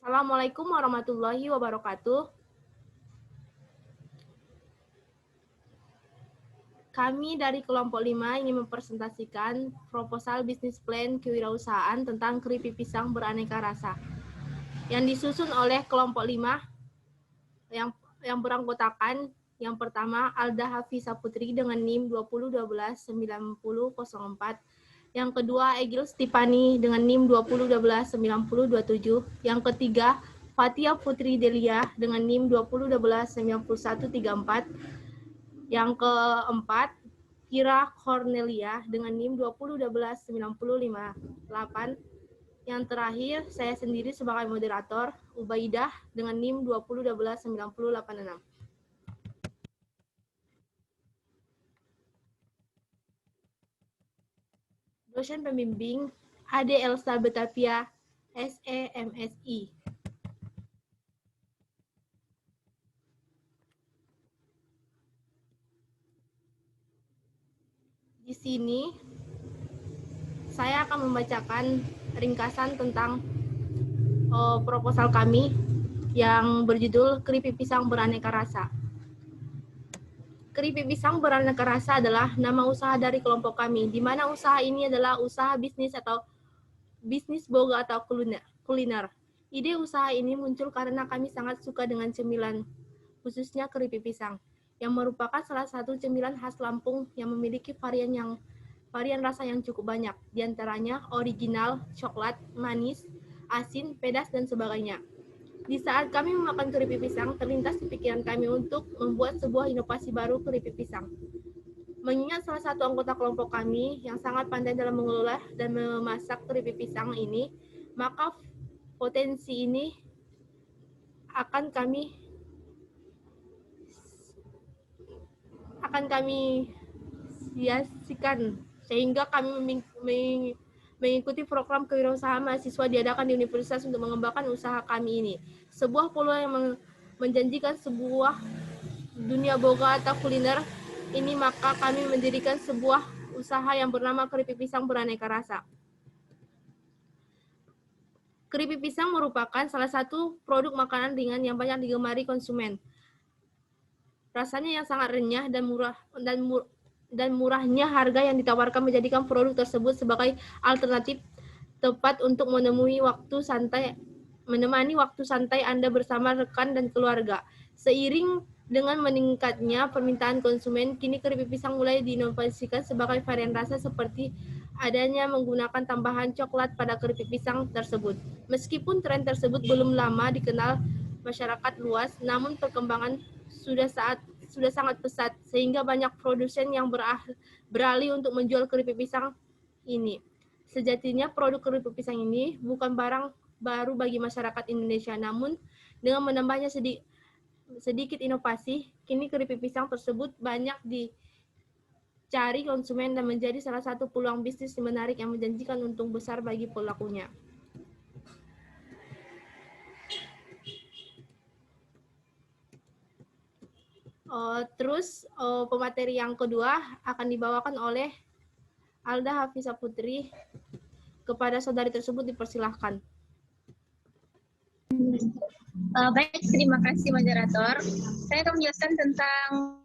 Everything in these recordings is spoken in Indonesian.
Assalamualaikum warahmatullahi wabarakatuh. Kami dari kelompok 5 ingin mempresentasikan proposal bisnis plan kewirausahaan tentang keripik pisang beraneka rasa yang disusun oleh kelompok 5 yang beranggotakan yang pertama Alda Hafisa Putri dengan NIM 2012-9004, yang kedua Egil Stipani dengan NIM 2012-9027, yang ketiga Fatia Putri Delia dengan NIM 2012-9134, yang keempat Kira Cornelia dengan NIM 2012-9058, yang terakhir saya sendiri sebagai moderator Ubaidah dengan NIM 2012-9086. Dosen pembimbing Ade Elsa Betapia, SEMSI. Di sini saya akan membacakan ringkasan tentang proposal kami yang berjudul Keripik Pisang Beraneka Rasa. Keripik Pisang Beraneka Rasa adalah nama usaha dari kelompok kami, di mana usaha ini adalah usaha bisnis atau bisnis boga atau kuliner. Ide usaha ini muncul karena kami sangat suka dengan cemilan, khususnya keripik pisang, yang merupakan salah satu cemilan khas Lampung yang memiliki varian rasa yang cukup banyak, diantaranya original, coklat, manis, asin, pedas, dan sebagainya. Di saat kami memakan keripik pisang, terlintas di pikiran kami untuk membuat sebuah inovasi baru keripik pisang. Mengingat salah satu anggota kelompok kami yang sangat pandai dalam mengelola dan memasak keripik pisang ini, maka potensi ini akan kami siaskan, sehingga kami mengikuti program kewirausahaan mahasiswa diadakan di universitas untuk mengembangkan usaha kami ini. Sebuah peluang yang menjanjikan sebuah dunia boga atau kuliner ini, maka kami mendirikan sebuah usaha yang bernama Keripik Pisang Beraneka Rasa. Keripik pisang merupakan salah satu produk makanan ringan yang banyak digemari konsumen. Rasanya yang sangat renyah dan murahnya harga yang ditawarkan menjadikan produk tersebut sebagai alternatif tepat untuk menemani waktu santai Anda bersama rekan dan keluarga. Seiring dengan meningkatnya permintaan konsumen, kini keripik pisang mulai diinovasikan sebagai varian rasa seperti adanya menggunakan tambahan coklat pada keripik pisang tersebut. Meskipun tren tersebut belum lama dikenal masyarakat luas, namun perkembangan sudah sangat pesat, sehingga banyak produsen yang beralih untuk menjual keripik pisang ini. Sejatinya produk keripik pisang ini bukan barang baru bagi masyarakat Indonesia, namun dengan menambahnya sedikit inovasi, kini keripik pisang tersebut banyak dicari konsumen dan menjadi salah satu peluang bisnis menarik yang menjanjikan untung besar bagi pelakunya. Terus pemateri yang kedua akan dibawakan oleh Alda Hafisa Putri. Kepada saudari tersebut dipersilahkan. Baik, terima kasih moderator. Saya akan menjelaskan tentang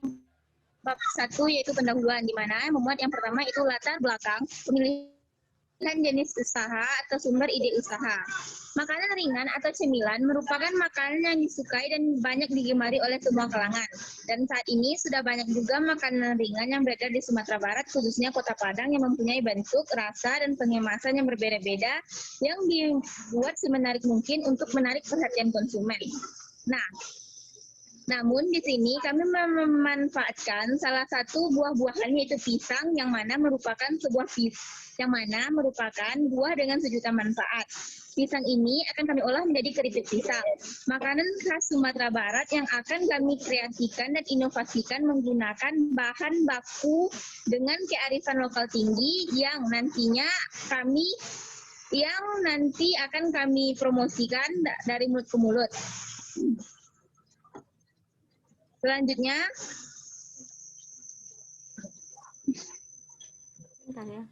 bab 1, yaitu pendahuluan, di mana memuat yang pertama itu latar belakang pemilihan jenis usaha atau sumber ide usaha. Makanan ringan atau cemilan merupakan makanan yang disukai dan banyak digemari oleh semua kalangan. Dan saat ini sudah banyak juga makanan ringan yang beredar di Sumatera Barat, khususnya Kota Padang, yang mempunyai bentuk, rasa, dan pengemasan yang berbeda-beda yang dibuat semenarik mungkin untuk menarik perhatian konsumen. Namun di sini kami memanfaatkan salah satu buah-buahan, yaitu pisang, yang mana merupakan buah dengan sejuta manfaat. Pisang ini akan kami olah menjadi keripik pisang, makanan khas Sumatera Barat yang akan kami kreasikan dan inovasikan menggunakan bahan baku dengan kearifan lokal tinggi yang nanti akan kami promosikan dari mulut ke mulut. Selanjutnya, Bentar ya.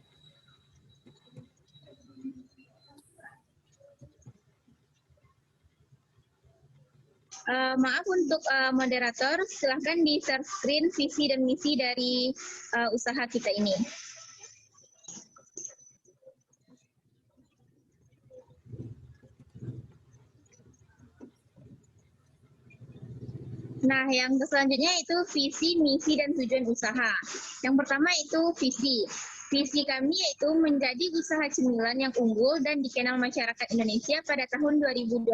Maaf untuk moderator, silahkan di share screen visi dan misi dari usaha kita ini. Nah, yang selanjutnya itu visi, misi, dan tujuan usaha. Yang pertama itu visi. Visi kami yaitu menjadi usaha cemilan yang unggul dan dikenal masyarakat Indonesia pada tahun 2021.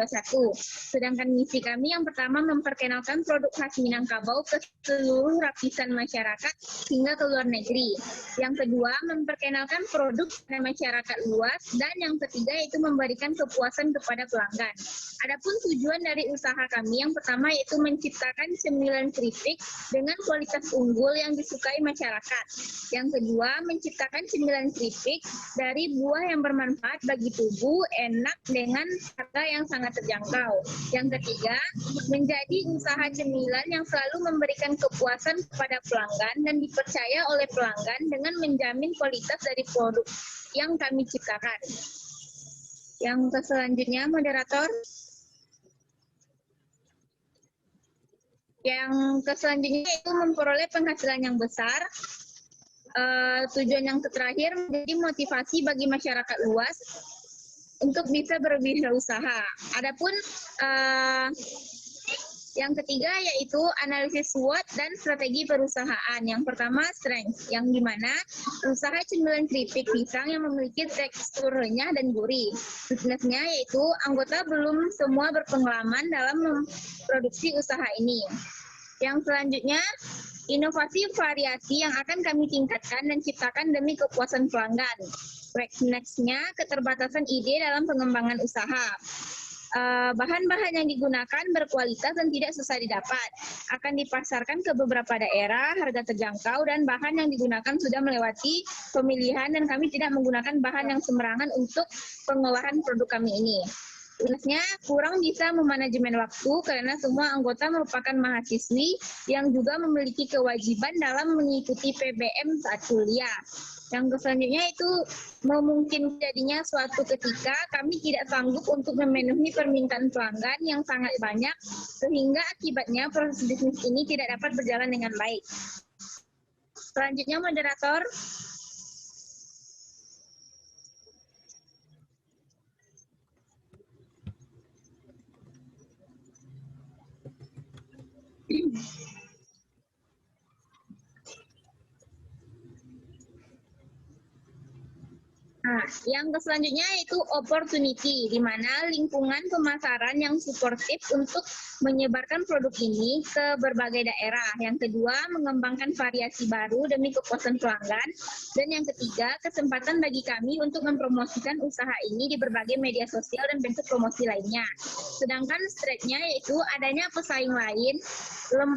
Sedangkan misi kami yang pertama memperkenalkan produk khas Minangkabau ke seluruh lapisan masyarakat hingga ke luar negeri. Yang kedua, memperkenalkan produk pada masyarakat luas. Dan yang ketiga yaitu memberikan kepuasan kepada pelanggan. Adapun tujuan dari usaha kami yang pertama yaitu menciptakan cemilan keripik dengan kualitas unggul yang disukai masyarakat. Yang kedua, menciptakan cemilan keripik dari buah yang bermanfaat bagi tubuh, enak dengan harga yang sangat terjangkau. Yang ketiga, menjadi usaha cemilan yang selalu memberikan kepuasan kepada pelanggan dan dipercaya oleh pelanggan dengan menjamin kualitas dari produk yang kami ciptakan. Yang selanjutnya, moderator. Yang selanjutnya itu memperoleh penghasilan yang besar. Tujuan yang terakhir menjadi motivasi bagi masyarakat luas untuk bisa berwirausaha. Adapun yang ketiga yaitu analisis SWOT dan strategi perusahaan. Yang pertama strength, yang dimana usaha cemilan keripik pisang yang memiliki tekstur renyah dan gurih. Weakness-nya yaitu anggota belum semua berpengalaman dalam memproduksi usaha ini. Yang selanjutnya, inovasi variasi yang akan kami tingkatkan dan ciptakan demi kepuasan pelanggan. Next-nya, keterbatasan ide dalam pengembangan usaha. Bahan-bahan yang digunakan berkualitas dan tidak susah didapat. Akan dipasarkan ke beberapa daerah, harga terjangkau, dan bahan yang digunakan sudah melewati pemilihan dan kami tidak menggunakan bahan yang sembarangan untuk pengolahan produk kami ini. Minusnya kurang bisa memanajemen waktu karena semua anggota merupakan mahasiswi yang juga memiliki kewajiban dalam mengikuti PBM saat kuliah. Yang selanjutnya itu memungkinkan jadinya suatu ketika kami tidak sanggup untuk memenuhi permintaan pelanggan yang sangat banyak sehingga akibatnya proses bisnis ini tidak dapat berjalan dengan baik. Selanjutnya moderator. Nah, yang selanjutnya itu opportunity, di mana lingkungan pemasaran yang suportif untuk menyebarkan produk ini ke berbagai daerah. Yang kedua, mengembangkan variasi baru demi kepuasan pelanggan. Dan yang ketiga, kesempatan bagi kami untuk mempromosikan usaha ini di berbagai media sosial dan bentuk promosi lainnya. Sedangkan strength-nya yaitu adanya pesaing lain,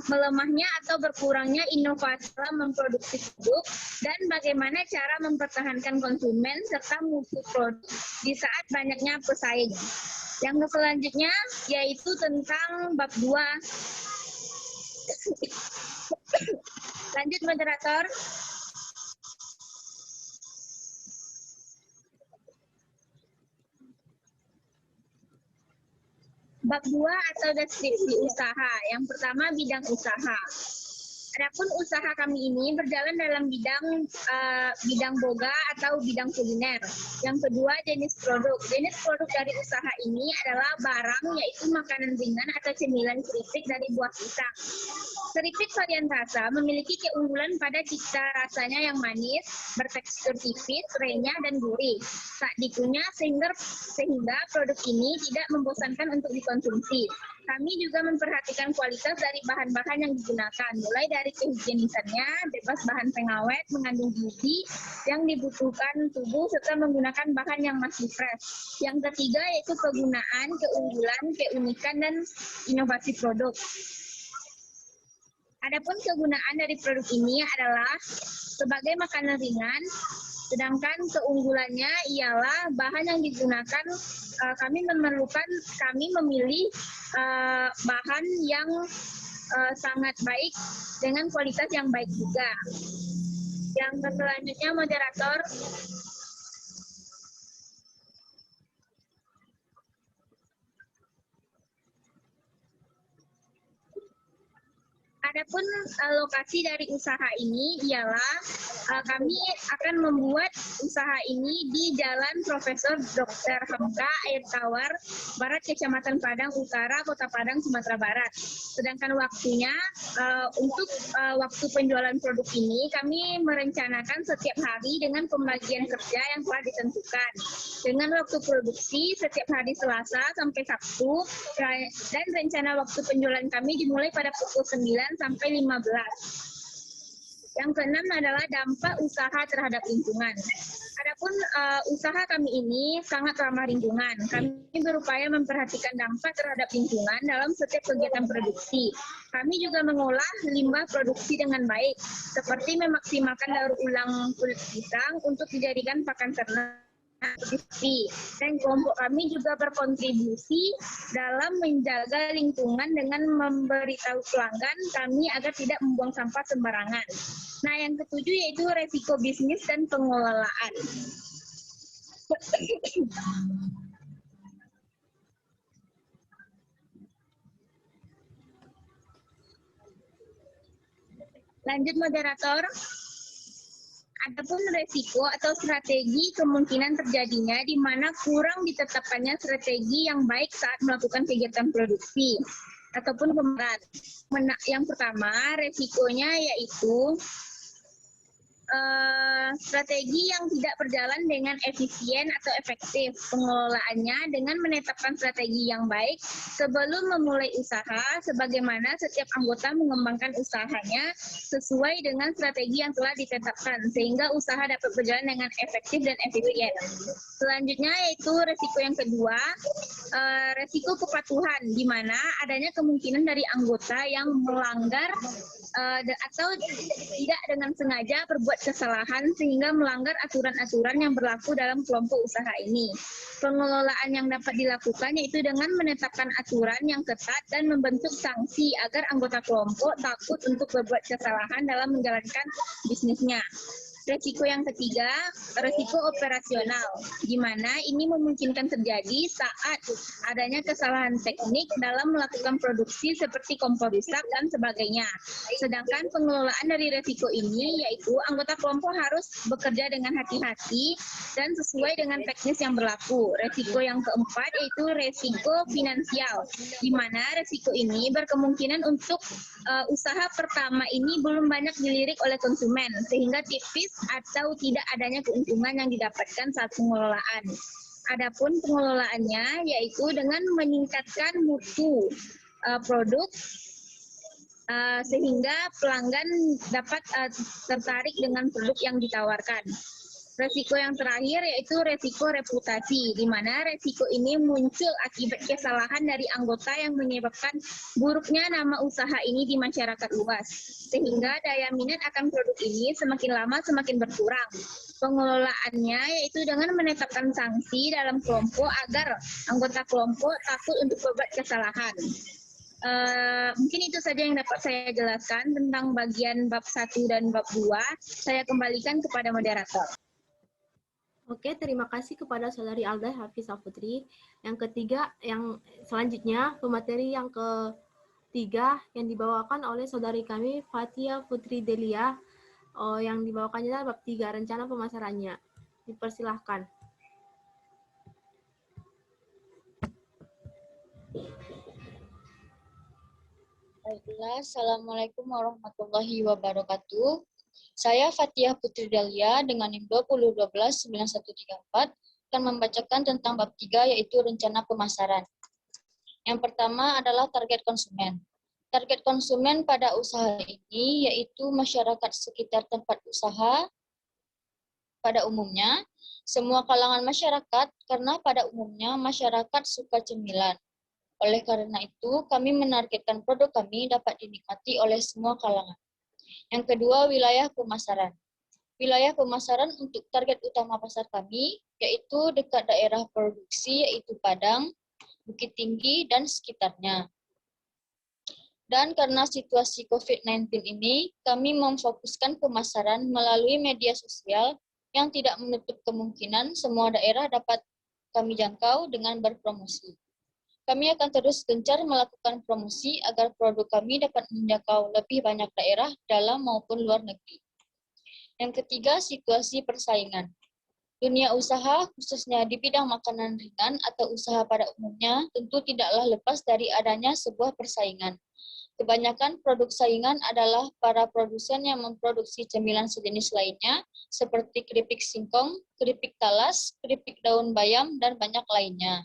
melemahnya atau berkurangnya inovasi dalam memproduksi produk, dan bagaimana cara mempertahankan konsumen serta mutu produk di saat banyaknya pesaing. Yang selanjutnya yaitu tentang bab 2. Lanjut moderator. Bab 2 atau deskripsi usaha. Yang pertama bidang usaha. Adapun usaha kami ini berjalan dalam bidang boga atau bidang kuliner. Yang kedua jenis produk. Jenis produk dari usaha ini adalah barang yaitu makanan ringan atau cemilan keripik dari buah pisang. Keripik varian rasa memiliki keunggulan pada cita rasanya yang manis, bertekstur tipis, renyah, dan gurih. Tak dikunyah sehingga produk ini tidak membosankan untuk dikonsumsi. Kami juga memperhatikan kualitas dari bahan-bahan yang digunakan, mulai dari kehigienisannya, bebas bahan pengawet, mengandung gizi yang dibutuhkan tubuh, serta menggunakan bahan yang masih fresh. Yang ketiga yaitu penggunaan, keunggulan, keunikan, dan inovasi produk. Adapun kegunaan dari produk ini adalah sebagai makanan ringan, sedangkan keunggulannya ialah bahan yang digunakan kami memilih bahan yang sangat baik dengan kualitas yang baik juga. Yang selanjutnya moderator. Adapun lokasi dari usaha ini ialah kami akan membuat usaha ini di Jalan Profesor Dr. Hamka, Air Tawar, Barat, Kecamatan Padang Utara, Kota Padang, Sumatera Barat. Sedangkan waktunya untuk waktu penjualan produk ini kami merencanakan setiap hari dengan pembagian kerja yang telah ditentukan. Dengan waktu produksi setiap hari Selasa sampai Sabtu dan rencana waktu penjualan kami dimulai pada pukul 9 sampai 15. Yang keenam adalah dampak usaha terhadap lingkungan. Adapun usaha kami ini sangat ramah lingkungan. Kami berupaya memperhatikan dampak terhadap lingkungan dalam setiap kegiatan produksi. Kami juga mengolah limbah produksi dengan baik, seperti memaksimalkan daur ulang kulit pisang untuk dijadikan pakan ternak. Dan kelompok kami juga berkontribusi dalam menjaga lingkungan dengan memberitahu pelanggan kami agar tidak membuang sampah sembarangan. Nah, yang ketujuh yaitu resiko bisnis dan pengelolaan. Lanjut, moderator. Adapun resiko atau strategi kemungkinan terjadinya di mana kurang ditetapkannya strategi yang baik saat melakukan kegiatan produksi ataupun pemasaran. Yang pertama, resikonya yaitu strategi yang tidak berjalan dengan efisien atau efektif. Pengelolaannya dengan menetapkan strategi yang baik sebelum memulai usaha, sebagaimana setiap anggota mengembangkan usahanya sesuai dengan strategi yang telah ditetapkan, sehingga usaha dapat berjalan dengan efektif dan efisien. Selanjutnya yaitu resiko yang kedua, resiko kepatuhan, di mana adanya kemungkinan dari anggota yang melanggar atau tidak dengan sengaja berbuat kesalahan sehingga melanggar aturan-aturan yang berlaku dalam kelompok usaha ini. Pengelolaan yang dapat dilakukan yaitu dengan menetapkan aturan yang ketat dan membentuk sanksi agar anggota kelompok takut untuk berbuat kesalahan dalam menjalankan bisnisnya. Resiko yang ketiga, resiko operasional, di mana ini memungkinkan terjadi saat adanya kesalahan teknik dalam melakukan produksi seperti kompor rusak dan sebagainya. Sedangkan pengelolaan dari resiko ini yaitu anggota kelompok harus bekerja dengan hati-hati dan sesuai dengan teknis yang berlaku. Resiko yang keempat yaitu resiko finansial, di mana resiko ini berkemungkinan untuk usaha pertama ini belum banyak dilirik oleh konsumen, sehingga tipis atau tidak adanya keuntungan yang didapatkan saat pengelolaan. Adapun pengelolaannya yaitu dengan meningkatkan mutu produk sehingga pelanggan dapat tertarik dengan produk yang ditawarkan. Resiko yang terakhir yaitu resiko reputasi, di mana resiko ini muncul akibat kesalahan dari anggota yang menyebabkan buruknya nama usaha ini di masyarakat luas, sehingga daya minat akan produk ini semakin lama semakin berkurang. Pengelolaannya yaitu dengan menetapkan sanksi dalam kelompok agar anggota kelompok takut untuk berbuat kesalahan. Mungkin itu saja yang dapat saya jelaskan tentang bagian bab 1 dan bab 2. Saya kembalikan kepada moderator. Oke, terima kasih kepada Saudari Alda Hafizah Putri. Yang ketiga, yang selanjutnya, pemateri yang ketiga yang dibawakan oleh saudari kami, Fatia Putri Delia, yang dibawakannya adalah bab 3, rencana pemasarannya. Dipersilahkan. Baiklah, Assalamualaikum warahmatullahi wabarakatuh. Saya Fatia Putri Delia dengan NIM 2012-9134 akan membacakan tentang bab 3 yaitu rencana pemasaran. Yang pertama adalah target konsumen. Target konsumen pada usaha ini yaitu masyarakat sekitar tempat usaha pada umumnya, semua kalangan masyarakat karena pada umumnya masyarakat suka cemilan. Oleh karena itu, kami menargetkan produk kami dapat dinikmati oleh semua kalangan. Yang kedua, wilayah pemasaran. Wilayah pemasaran untuk target utama pasar kami, yaitu dekat daerah produksi, yaitu Padang, Bukit Tinggi, dan sekitarnya. Dan karena situasi COVID-19 ini, kami memfokuskan pemasaran melalui media sosial yang tidak menutup kemungkinan semua daerah dapat kami jangkau dengan berpromosi. Kami akan terus gencar melakukan promosi agar produk kami dapat menjangkau lebih banyak daerah dalam maupun luar negeri. Yang ketiga, situasi persaingan. Dunia usaha, khususnya di bidang makanan ringan atau usaha pada umumnya, tentu tidaklah lepas dari adanya sebuah persaingan. Kebanyakan produk saingan adalah para produsen yang memproduksi cemilan sejenis lainnya, seperti keripik singkong, keripik talas, keripik daun bayam, dan banyak lainnya.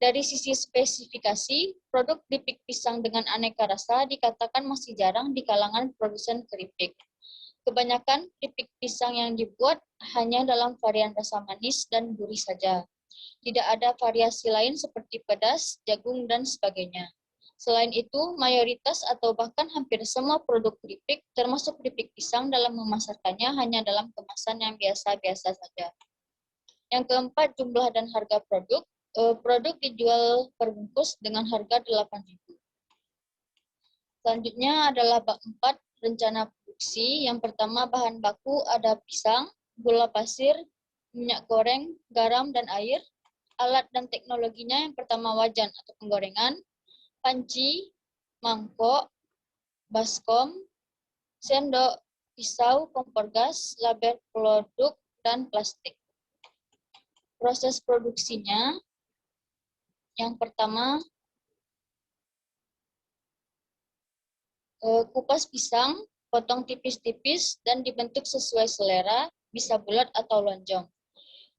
Dari sisi spesifikasi, produk keripik pisang dengan aneka rasa dikatakan masih jarang di kalangan produsen keripik. Kebanyakan keripik pisang yang dibuat hanya dalam varian rasa manis dan gurih saja. Tidak ada variasi lain seperti pedas, jagung, dan sebagainya. Selain itu, mayoritas atau bahkan hampir semua produk keripik, termasuk keripik pisang dalam memasarkannya hanya dalam kemasan yang biasa-biasa saja. Yang keempat, jumlah dan harga produk. Produk dijual perbungkus dengan harga Rp8.000. Selanjutnya adalah bab 4, rencana produksi. Yang pertama, bahan baku ada pisang, gula pasir, minyak goreng, garam, dan air. Alat dan teknologinya yang pertama wajan atau penggorengan, panci, mangkok, baskom, sendok, pisau, kompor gas, label produk, dan plastik. Proses produksinya, yang pertama, kupas pisang, potong tipis-tipis, dan dibentuk sesuai selera, bisa bulat atau lonjong.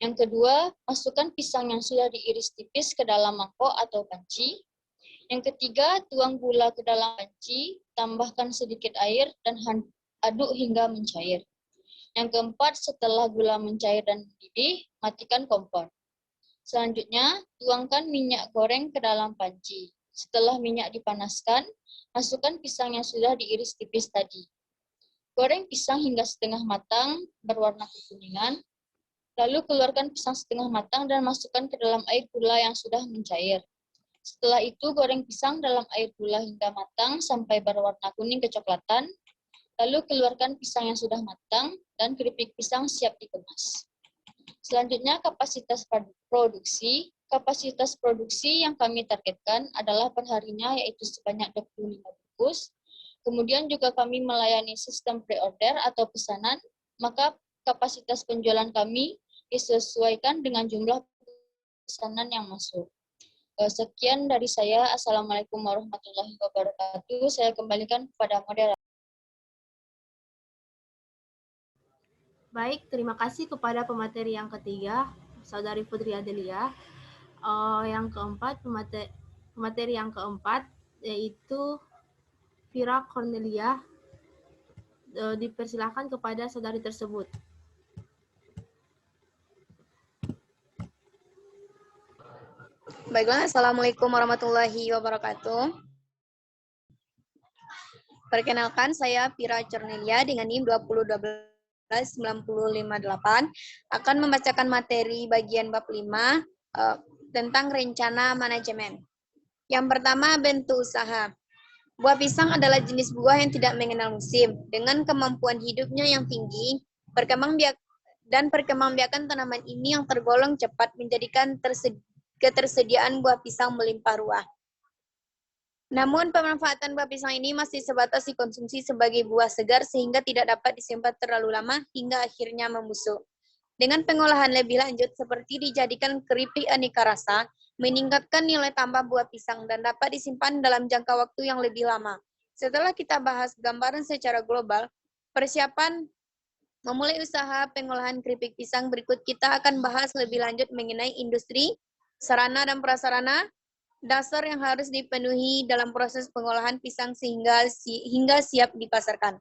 Yang kedua, masukkan pisang yang sudah diiris tipis ke dalam mangkok atau panci. Yang ketiga, tuang gula ke dalam panci, tambahkan sedikit air, dan aduk hingga mencair. Yang keempat, setelah gula mencair dan mendidih, matikan kompor. Selanjutnya, tuangkan minyak goreng ke dalam panci. Setelah minyak dipanaskan, masukkan pisang yang sudah diiris tipis tadi. Goreng pisang hingga setengah matang, berwarna kekuningan. Lalu keluarkan pisang setengah matang dan masukkan ke dalam air gula yang sudah mencair. Setelah itu, goreng pisang dalam air gula hingga matang sampai berwarna kuning kecoklatan. Lalu keluarkan pisang yang sudah matang dan keripik pisang siap dikemas. Selanjutnya, kapasitas produksi. Kapasitas produksi yang kami targetkan adalah perharinya yaitu sebanyak 25 bungkus. Kemudian juga kami melayani sistem pre-order atau pesanan, maka kapasitas penjualan kami disesuaikan dengan jumlah pesanan yang masuk. Sekian dari saya. Assalamualaikum warahmatullahi wabarakatuh. Saya kembalikan kepada moderator. Baik, terima kasih kepada pemateri yang ketiga, Saudari Putri Adelia. Yang keempat, pemateri yang keempat, yaitu Vira Cornelia. Dipersilakan kepada saudari tersebut. Baiklah, Assalamualaikum warahmatullahi wabarakatuh. Perkenalkan, saya Vira Cornelia dengan NIM 2012-9058 akan membacakan materi bagian bab 5 tentang rencana manajemen. Yang pertama, bentuk usaha. Buah pisang adalah jenis buah yang tidak mengenal musim. Dengan kemampuan hidupnya yang tinggi, perkembangbiakan tanaman ini yang tergolong cepat menjadikan ketersediaan buah pisang melimpah ruah. Namun, pemanfaatan buah pisang ini masih sebatas dikonsumsi sebagai buah segar sehingga tidak dapat disimpan terlalu lama hingga akhirnya membusuk. Dengan pengolahan lebih lanjut seperti dijadikan keripik aneka rasa, meningkatkan nilai tambah buah pisang dan dapat disimpan dalam jangka waktu yang lebih lama. Setelah kita bahas gambaran secara global, persiapan memulai usaha pengolahan keripik pisang, berikut kita akan bahas lebih lanjut mengenai industri, sarana dan prasarana dasar yang harus dipenuhi dalam proses pengolahan pisang hingga siap dipasarkan.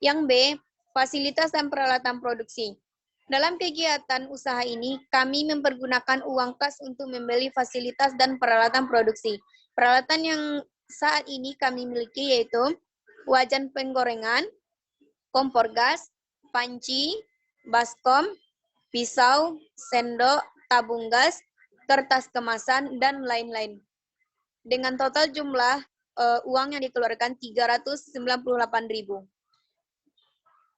Yang B, fasilitas dan peralatan produksi. Dalam kegiatan usaha ini, kami mempergunakan uang kas untuk membeli fasilitas dan peralatan produksi. Peralatan yang saat ini kami miliki yaitu wajan penggorengan, kompor gas, panci, baskom, pisau, sendok, tabung gas, kertas kemasan, dan lain-lain. Dengan total jumlah uang yang dikeluarkan 398.000.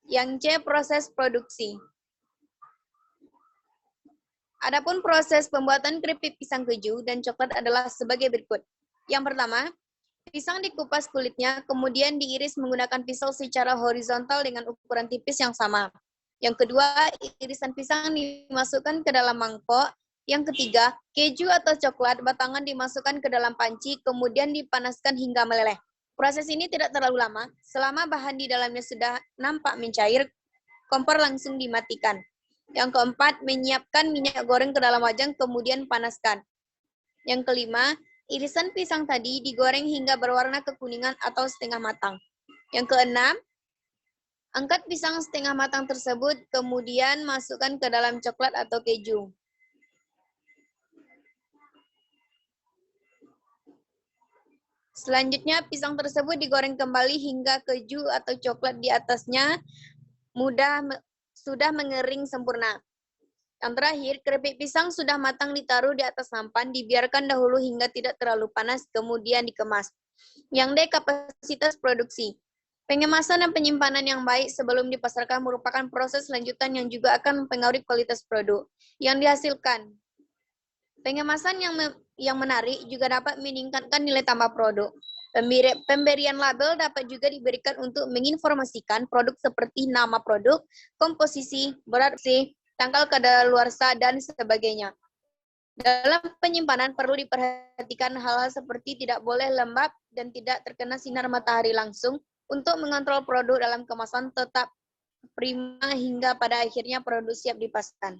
Yang C, proses produksi. Adapun proses pembuatan keripik pisang keju dan coklat adalah sebagai berikut. Yang pertama, pisang dikupas kulitnya, kemudian diiris menggunakan pisau secara horizontal dengan ukuran tipis yang sama. Yang kedua, irisan pisang dimasukkan ke dalam mangkok. Yang ketiga, keju atau coklat batangan dimasukkan ke dalam panci, kemudian dipanaskan hingga meleleh. Proses ini tidak terlalu lama. Selama bahan di dalamnya sudah nampak mencair, kompor langsung dimatikan. Yang keempat, menyiapkan minyak goreng ke dalam wajan, kemudian panaskan. Yang kelima, irisan pisang tadi digoreng hingga berwarna kekuningan atau setengah matang. Yang keenam, angkat pisang setengah matang tersebut, kemudian masukkan ke dalam coklat atau keju. Selanjutnya, pisang tersebut digoreng kembali hingga keju atau coklat di atasnya sudah mengering sempurna. Yang terakhir, keripik pisang sudah matang ditaruh di atas nampan, dibiarkan dahulu hingga tidak terlalu panas, kemudian dikemas. Yang D, kapasitas produksi. Pengemasan dan penyimpanan yang baik sebelum dipasarkan merupakan proses lanjutan yang juga akan mempengaruhi kualitas produk yang dihasilkan. Pengemasan yang menarik juga dapat meningkatkan nilai tambah produk. Pemberian label dapat juga diberikan untuk menginformasikan produk seperti nama produk, komposisi, berat, tanggal kadaluarsa, dan sebagainya. Dalam penyimpanan perlu diperhatikan hal-hal seperti tidak boleh lembab dan tidak terkena sinar matahari langsung untuk mengontrol produk dalam kemasan tetap prima hingga pada akhirnya produk siap dipasarkan.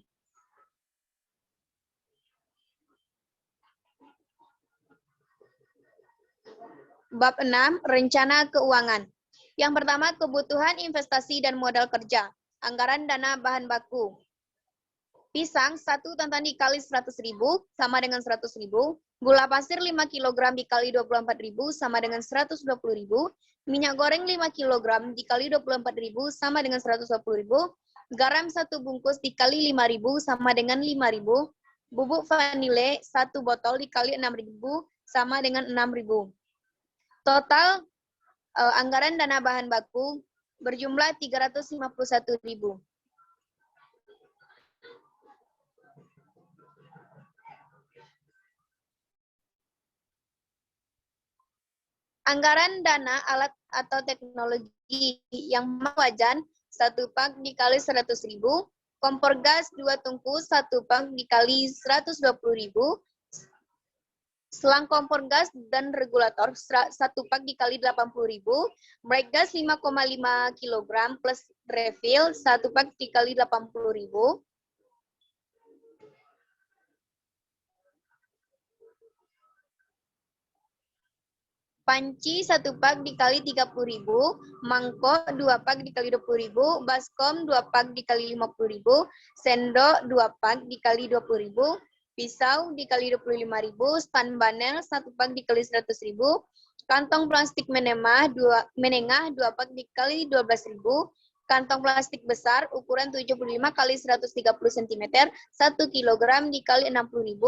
Bab 6, rencana keuangan. Yang pertama, kebutuhan investasi dan modal kerja. Anggaran dana bahan baku. Pisang 1 tantan dikali 100.000 sama dengan 100.000. Gula pasir 5 kg dikali 24.000 sama dengan 120.000. Minyak goreng 5 kg dikali 24.000 sama dengan 120.000. Garam 1 bungkus dikali 5.000 sama dengan 5.000. Bubuk vanile 1 botol dikali 6.000 sama dengan 6.000. Total anggaran dana bahan baku berjumlah 351.000. Anggaran dana alat atau teknologi yang wajan 1 pak dikali 100.000, kompor gas 2 tungku 1 pak dikali 120.000, selang kompor gas dan regulator 1 pak dikali 80.000, brake gas 5,5 kg plus refill 1 pak dikali 80.000, panci 1 pak dikali 30.000, mangkok 2 pak dikali 20.000, baskom 2 pak dikali 50.000, sendok 2 pak dikali 20.000, pisau dikali 25.000, span banel 1 pak dikali 100.000, kantong plastik menengah 2 pak dikali 12.000, kantong plastik besar ukuran 75 kali 130 cm 1 kg dikali 60.000,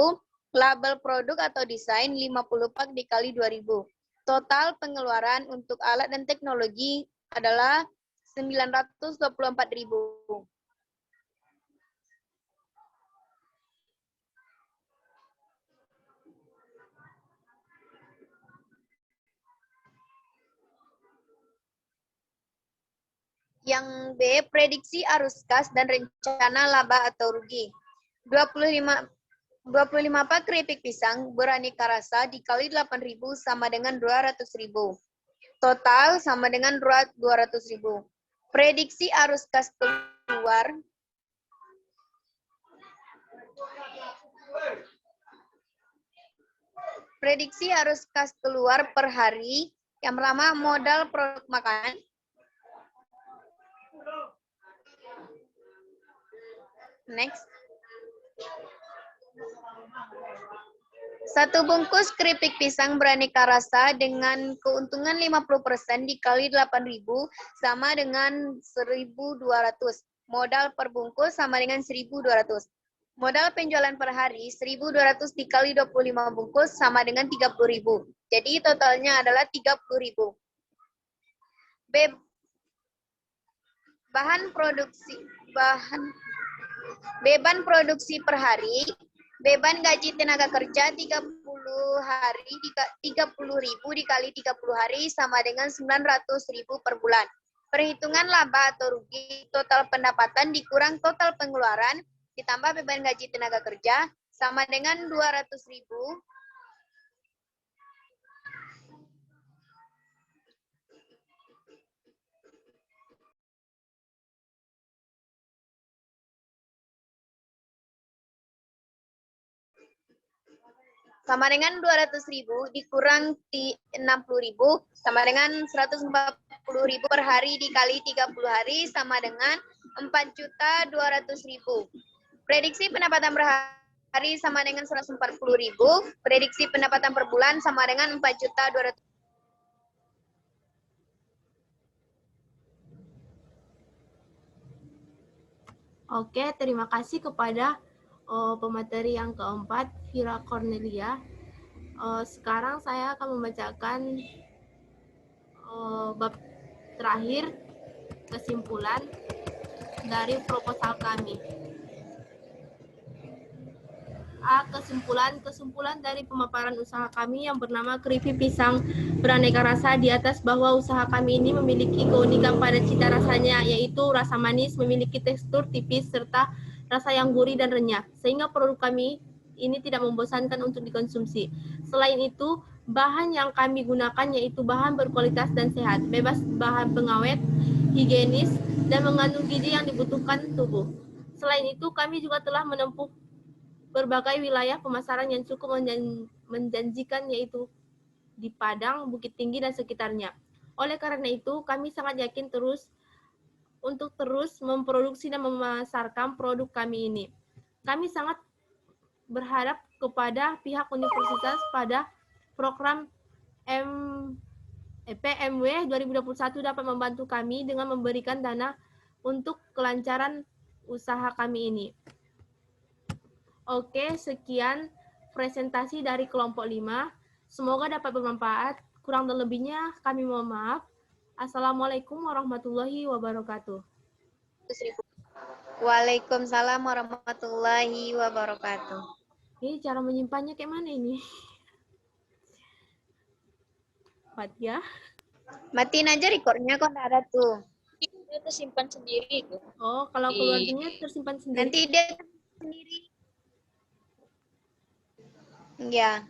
label produk atau desain 50 pak dikali 2.000. Total pengeluaran untuk alat dan teknologi adalah 924.000. Yang B, prediksi arus kas dan rencana laba atau rugi. 25 pak keripik pisang beraneka rasa dikali 8.000 sama dengan 200.000. Total sama dengan 200.000. Prediksi arus kas keluar. Prediksi arus kas keluar per hari. Yang pertama, modal produk makanan. Next. 1 bungkus keripik pisang beraneka rasa dengan keuntungan 50% dikali 8.000 sama dengan 1.200. Modal per bungkus sama dengan 1.200. Modal penjualan per hari 1.200 dikali 25 bungkus sama dengan 30.000. Jadi totalnya adalah 30.000. B. Bahan produksi. Beban produksi per hari, beban gaji tenaga kerja 30 hari 30.000 dikali 30 hari sama dengan 900.000 per bulan. Perhitungan laba atau rugi, total pendapatan dikurang total pengeluaran ditambah beban gaji tenaga kerja sama dengan 200.000 sama dengan 200.000 dikurang 60.000 sama dengan 140.000 per hari dikali 30 hari sama dengan 4.200.000. Prediksi pendapatan per hari sama dengan 140.000, prediksi pendapatan per bulan sama dengan 4.200.000. Oke, terima kasih kepada pemateri yang keempat, Vira Cornelia. Sekarang saya akan membacakan bab terakhir, kesimpulan dari proposal kami. A. Kesimpulan dari pemaparan usaha kami yang bernama Keripik Pisang Beraneka Rasa di atas bahwa usaha kami ini memiliki keunikan pada cita rasanya, yaitu rasa manis, memiliki tekstur tipis, serta rasa yang gurih dan renyah, sehingga produk kami ini tidak membosankan untuk dikonsumsi. Selain itu, bahan yang kami gunakan yaitu bahan berkualitas dan sehat, bebas bahan pengawet, higienis, dan mengandung gizi yang dibutuhkan tubuh. Selain itu, kami juga telah menempuh berbagai wilayah pemasaran yang cukup menjanjikan, yaitu di Padang, Bukit Tinggi, dan sekitarnya. Oleh karena itu, kami sangat yakin untuk terus memproduksi dan memasarkan produk kami ini. Kami sangat berharap kepada pihak universitas pada program PMW 2021 dapat membantu kami dengan memberikan dana untuk kelancaran usaha kami ini. Oke, sekian presentasi dari kelompok 5. Semoga dapat bermanfaat. Kurang dan lebihnya kami mohon maaf. Assalamualaikum warahmatullahi wabarakatuh. Waalaikumsalam warahmatullahi wabarakatuh. Ini cara menyimpannya kayak mana ini? Fatia? Matiin aja recordnya, kok nggak ada tuh. Itu tersimpan sendiri itu. Oh, kalau keluarganya tersimpan sendiri. Nanti dia sendiri. Ya,